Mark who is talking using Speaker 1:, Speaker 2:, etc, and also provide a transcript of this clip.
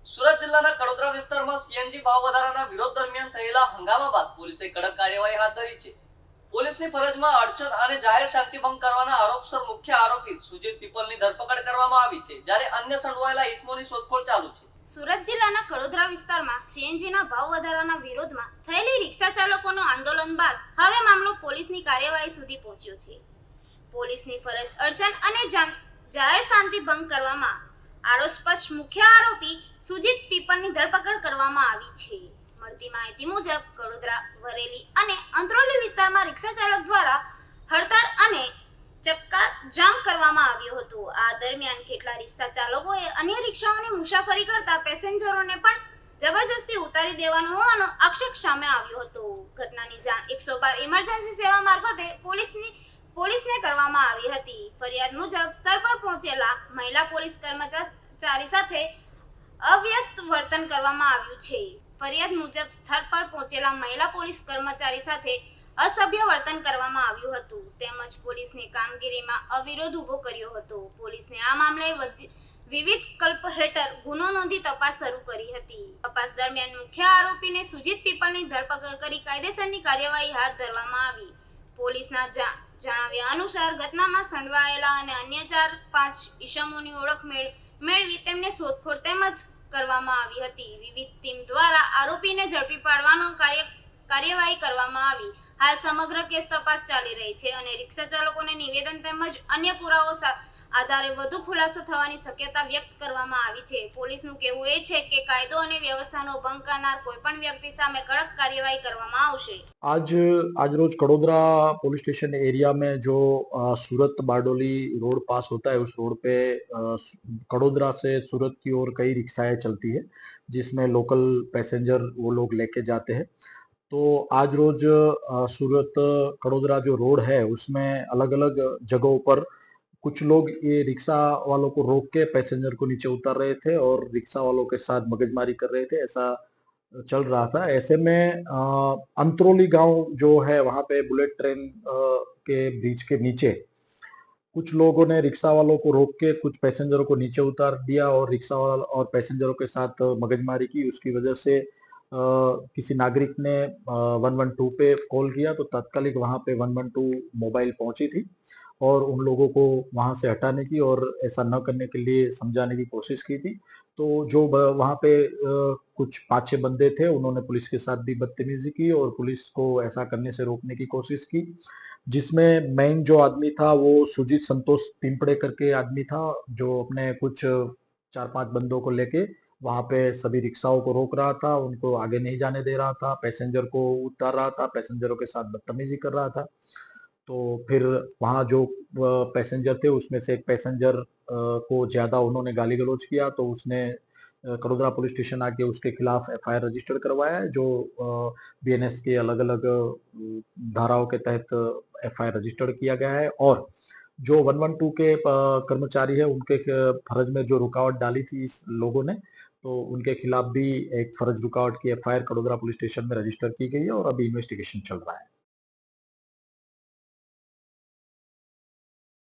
Speaker 1: સુરત જિલ્લાના કડોદરા વિસ્તારમાં સીએનજી ભાવ વધારાના વિરોધ દરમિયાન થયેલા હંગામા બાદ પોલીસે કડક કાર્યવાહી હાથ ધરી છે. પોલીસની ફરજમાં અડચણ અને જાહેર શાંતિ ભંગ કરવાના આરોપસર મુખ્ય આરોપી સુજીત પીપલની ધરપકડ કરવામાં આવી છે, જ્યારે અન્ય સંડોવાયેલા ઇસમોની શોધખોળ ચાલુ છે.
Speaker 2: સુરત જિલ્લાના કડોદરા વિસ્તારમાં સીએનજીના ભાવ વધારાના વિરોધમાં થયેલી રિક્ષા ચાલકોનું આંદોલન બાદ હવે મામલો પોલીસની કાર્યવાહી સુધી પહોંચ્યો છે. પોલીસની ફરજ અડચણ અને જાહેર શાંતિ ભંગ કરવામાં આરોપસ્પષ્ટ મુખ્ય આરોપી સુજીત પીપલની ધરપકડ કરવામાં આવી છે. મળતી માહિતી મુજબ કડોદરા, વરેલી અને અંત્રોલી વિસ્તારમાં રિક્ષા ચાલક દ્વારા હડતાળ અને ચક્કા જામ કરવામાં આવ્યો હતો. આ દરમિયાન કેટલા રિક્ષા ચાલકોએ અન્ય રિક્ષાઓની મુસાફરી કરતા પેસેન્જરોને પણ જબરજસ્તી ઉતારી દેવાનો હોવાનો આક્ષેપ સામે આવ્યો હતો. ઘટનાની જાણ 112 ઇમરજન્સી સેવા મારફતે પોલીસને કરવામાં આવી હતી. ફરિયાદ મુજબ સ્થળ પર પહોંચેલા મહિલા પોલીસ કર્મચારી સાથે અવ્યસ્ત વર્તન કરવામાં આવ્યું છે. ફરિયાદ મુજબ સ્થળ પર પહોંચેલા મહિલા પોલીસ કર્મચારી સાથે અસભ્ય વર્તન કરવામાં આવ્યું હતું, તેમજ પોલીસની કામગીરીમાં અવિરોધ ઊભો કર્યો હતો. પોલીસને આ મામલે વિવિધ કલ્પ હેઠળ ગુનો નોંધી તપાસ શરૂ કરી હતી. તપાસ દરમિયાન મુખ્ય આરોપીને સુજીત પીપલની ધરપકડ કરી કાયદેસરની કાર્યવાહી હાથ ધરવામાં આવી. પોલીસના જણાવ્યા અનુસાર ઘટનામાં સંડોવાયેલા અને અન્ય 4-5 ઇસમોની ઓળખ મેળવી તેમને શોધખોળ તેમજ કરવામાં આવી હતી. વિવિધ ટીમ દ્વારા આરોપીને ઝડપી પાડવાનો કાર્યવાહી કરવામાં આવી. હાલ સમગ્ર કેસ તપાસ ચાલી રહી છે અને રિક્ષા ચાલકોને નિવેદન તેમજ અન્ય પુરાવો આધારે વધુ ખુલાસો થવાની શક્યતા વ્યક્ત કરવામાં આવી છે. પોલીસનું કહેવું એ છે કે કાયદો અને વ્યવસ્થાનો ભંગ કરનાર કોઈપણ व्यक्ति સામે कड़क કાર્યવાહી કરવામાં આવશે.
Speaker 3: आज रोज कड़ोदरा पुलिस स्टेशन एरिया में जो सूरत बारडोली रोड पास होता है, उस रोड पे कड़ोदरा से सूरत की ओर कई रिक्शाएं चलती है, जिसमें लोकल पैसेंजर वो लोग लेके जाते हैं. तो आज रोज सूरत कड़ोदरा जो रोड है उसमें अलग अलग जगहों पर कुछ लोग ये रिक्शा वालों को रोक के पैसेंजर को नीचे उतार रहे थे और रिक्शा वालों के साथ मगजमारी कर रहे थे, ऐसा चल रहा था. ऐसे में अंत्रोली गांव जो है वहां पे बुलेट ट्रेन के ब्रिज के नीचे कुछ लोगों ने रिक्शा वालों को रोक के कुछ पैसेंजरों को नीचे उतार दिया और रिक्शा वाला और पैसेंजरों के साथ मगजमारी की. उसकी वजह से किसी नागरिक ने 112 पे कॉल किया तो तात्कालिक वहां पे 112 मोबाइल पहुंची थी और उन लोगों को वहां से हटाने की और ऐसा न करने के लिए समझाने की कोशिश की थी. तो जो वहां पे कुछ 5-6 बंदे थे, उन्होंने पुलिस के साथ भी बदतमीजी की और पुलिस को ऐसा करने से रोकने की कोशिश की, जिसमें मेन जो आदमी था वो सुजीत संतोष पिंपड़े करके आदमी था, जो अपने कुछ 4-5 बंदों को लेके वहां पे सभी रिक्शाओं को रोक रहा था, उनको आगे नहीं जाने दे रहा था, पैसेंजर को उतार रहा था, पैसेंजरों के साथ बदतमीजी कर रहा था. तो फिर वहाँ जो पैसेंजर थे उसमें से एक पैसेंजर को ज्यादा उन्होंने गाली गलौज किया, तो उसने कड़ोदरा पुलिस स्टेशन आके उसके खिलाफ एफआईआर रजिस्टर करवाया है, जो बीएनएस के अलग अलग धाराओं के तहत एफआईआर रजिस्टर्ड किया गया है. और जो 112 के कर्मचारी है उनके फर्ज में जो रुकावट डाली थी इस लोगों ने, तो उनके खिलाफ भी एक फर्ज रुकावट की एफआईआर कड़ोदरा पुलिस स्टेशन में रजिस्टर की गई है और अभी इन्वेस्टिगेशन चल रहा है.